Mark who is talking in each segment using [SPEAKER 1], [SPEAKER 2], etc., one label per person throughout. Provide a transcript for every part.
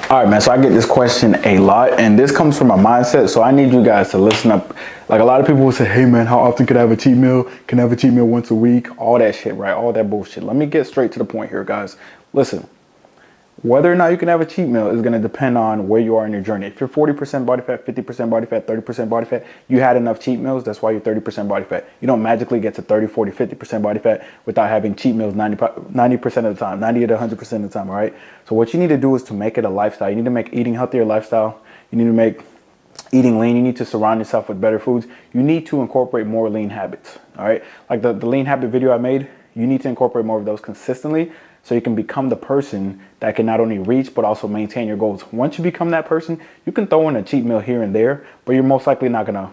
[SPEAKER 1] All right, man. So I get this question a lot, and this comes from a mindset. So I need you guys to listen up. Like a lot of people will say, "Hey, man, how often can I have a cheat meal? Can I have a cheat meal once a week?" All that shit, right? All that bullshit. Let me get straight to the point here, guys. Listen. Whether or not you can have a cheat meal is going to depend on where you are in your journey. If you're 40% body fat, 50% body fat, 30% body fat, you had enough cheat meals. That's why you're 30% body fat. You don't magically get to 30, 40, 50% body fat without having cheat meals 90% of the time, 90 to 100% of the time, all right? So what you need to do is to make it a lifestyle. You need to make eating healthier lifestyle. You need to make eating lean. You need to surround yourself with better foods. You need to incorporate more lean habits, all right? Like the lean habit video I made, you need to incorporate more of those consistently so you can become the person that can not only reach but also maintain your goals. Once you become that person, you can throw in a cheat meal here and there, but you're most likely not gonna,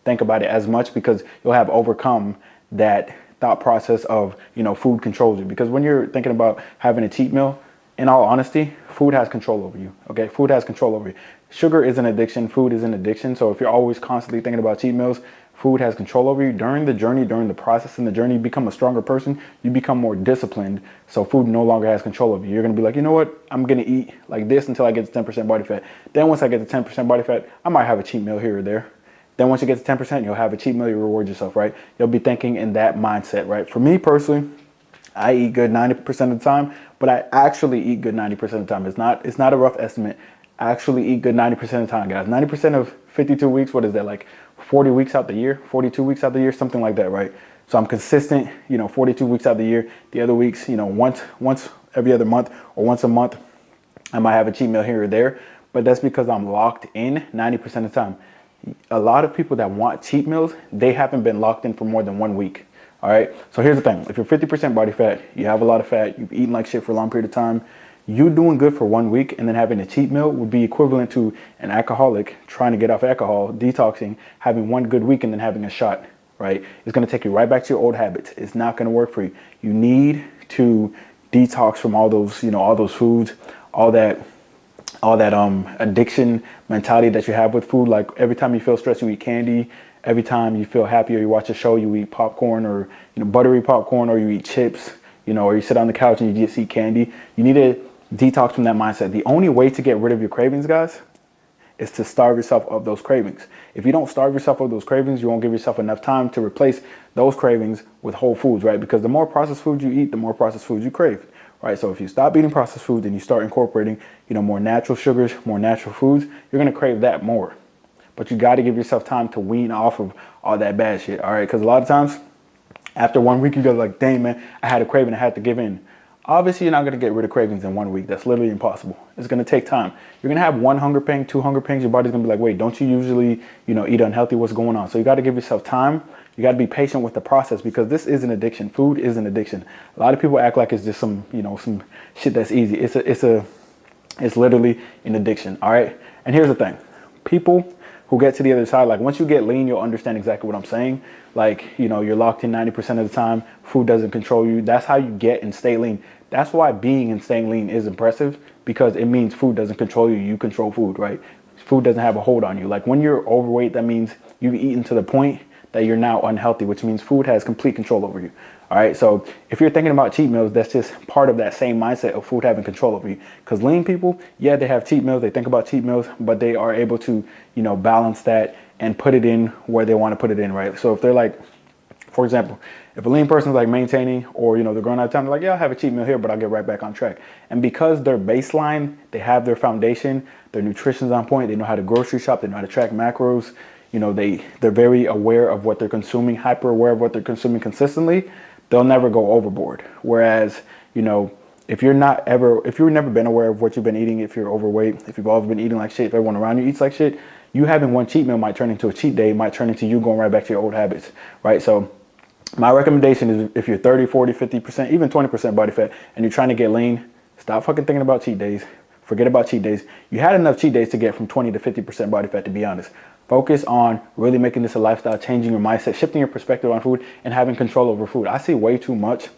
[SPEAKER 1] think about it as much because you'll have overcome that thought process of, food controls you. Because when you're thinking about having a cheat meal, in all honesty, food has control over you, okay? Food has control over you. Sugar is an addiction, food is an addiction. So if you're always constantly thinking about cheat meals, food has control over you. During the journey, during the process in the journey, you become a stronger person. You become more disciplined. So food no longer has control over you. You're going to be like, you know what? I'm going to eat like this until I get to 10% body fat. Then once I get to 10% body fat, I might have a cheat meal here or there. Then once you get to 10%, you'll have a cheat meal. You reward yourself, right? You'll be thinking in that mindset, right? For me personally, I eat good 90% of the time, but I actually eat good 90% of the time. It's not a rough estimate. I actually eat good 90% of the time, guys. 90% of 52 weeks, what is that, like 40 weeks out the year, 42 weeks out the year, something like that, right? So I'm consistent, 42 weeks out the year. The other weeks, once every other month or once a month, I might have a cheat meal here or there, but that's because I'm locked in 90% of the time. A lot of people that want cheat meals, they haven't been locked in for more than 1 week. All right. So here's the thing. If you're 50% body fat, you have a lot of fat, you've eaten like shit for a long period of time, you doing good for 1 week and then having a cheat meal would be equivalent to an alcoholic trying to get off alcohol, detoxing, having 1 good week and then having a shot, right? It's going to take you right back to your old habits. It's not going to work for you. You need to detox from all those foods, all that addiction mentality that you have with food. Like every time you feel stressed, you eat candy. Every time you feel happy or you watch a show, you eat popcorn or buttery popcorn, or you eat chips, or you sit on the couch and you just eat candy. You need to detox from that mindset. The only way to get rid of your cravings, guys, is to starve yourself of those cravings. If you don't starve yourself of those cravings, you won't give yourself enough time to replace those cravings with whole foods, right? Because the more processed foods you eat, the more processed foods you crave, right? So if you stop eating processed foods and you start incorporating, more natural sugars, more natural foods, you're going to crave that more. But you got to give yourself time to wean off of all that bad shit, all right? Because a lot of times, after 1 week, you go like, dang, man, I had a craving, I had to give in. Obviously, you're not going to get rid of cravings in 1 week. That's literally impossible. It's going to take time. You're going to have 1 hunger pang, 2 hunger pangs. Your body's going to be like, wait, don't you usually, eat unhealthy? What's going on? So you got to give yourself time. You got to be patient with the process because this is an addiction. Food is an addiction. A lot of people act like it's just some shit that's easy. It's literally an addiction, all right? And here's the thing. People who get to the other side, like once you get lean, you'll understand exactly what I'm saying. Like, you're locked in 90% of the time. Food doesn't control you. That's how you get and stay lean. That's why being and staying lean is impressive, because it means food doesn't control you. You control food, right? Food doesn't have a hold on you. Like when you're overweight, that means you've eaten to the point that you're now unhealthy, which means food has complete control over you. All right. So if you're thinking about cheat meals, that's just part of that same mindset of food having control over you. Because lean people, yeah, they have cheat meals. They think about cheat meals, but they are able to, balance that and put it in where they want to put it in. Right. So if they're like, for example, if a lean person's like maintaining or, they're going out of time, they're like, yeah, I'll have a cheat meal here, but I'll get right back on track. And because their baseline, they have their foundation, their nutrition's on point, they know how to grocery shop, they know how to track macros, they're very aware of what they're consuming, hyper aware of what they're consuming consistently, they'll never go overboard. Whereas, if you've never been aware of what you've been eating, if you're overweight, if you've always been eating like shit, if everyone around you eats like shit, you having one cheat meal might turn into a cheat day, might turn into you going right back to your old habits, right? So my recommendation is if you're 30, 40, 50%, even 20% body fat, and you're trying to get lean, stop fucking thinking about cheat days. Forget about cheat days. You had enough cheat days to get from 20 to 50% body fat, to be honest. Focus on really making this a lifestyle, changing your mindset, shifting your perspective on food, and having control over food. I see way too much.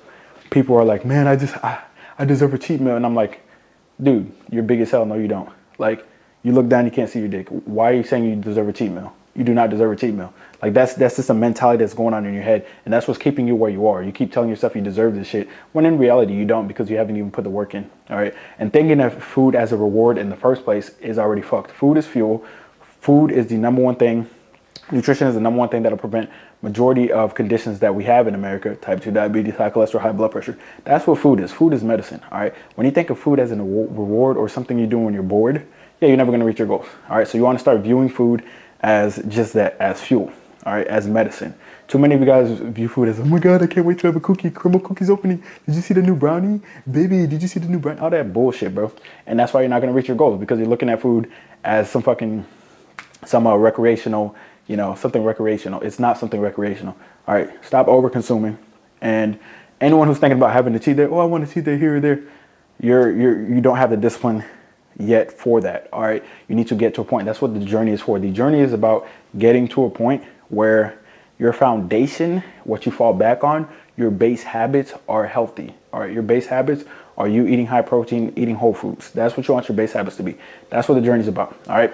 [SPEAKER 1] People are like, man, I deserve a cheat meal. And I'm like, dude, you're big as hell. No, you don't. Like, you look down, you can't see your dick. Why are you saying you deserve a cheat meal? you do not deserve a cheat meal. Like that's just a mentality that's going on in your head, and that's what's keeping you where you are. You keep telling yourself you deserve this shit, when in reality you don't, because you haven't even put the work in. All right, and thinking of food as a reward in the first place is already fucked. Food is fuel. Food is the number one thing. Nutrition is the number one thing that'll prevent majority of conditions that we have in America: type 2 diabetes, high cholesterol, high blood pressure. That's what food is. Food is medicine. All right. When you think of food as a reward or something you do when you're bored, yeah, you're never going to reach your goals. All right. So you want to start viewing food as just that, as fuel. All right, as medicine. Too many of you guys view food as, oh my God, I can't wait to have a cookie. Caramel cookies opening. Did you see the new brownie? Baby, did you see the new brownie? All that bullshit, bro. And that's why you're not going to reach your goals, because you're looking at food as some recreational, something recreational. It's not something recreational. All right, stop over consuming. And anyone who's thinking about having a cheat day, oh, I want to cheat day here or there, you don't have the discipline yet for that. All right, you need to get to a point. That's what the journey is for. The journey is about getting to a point where your foundation, what you fall back on, your base habits are healthy. All right, your base habits are you eating high protein, eating whole foods. That's what you want your base habits to be. That's what the journey is about. All right.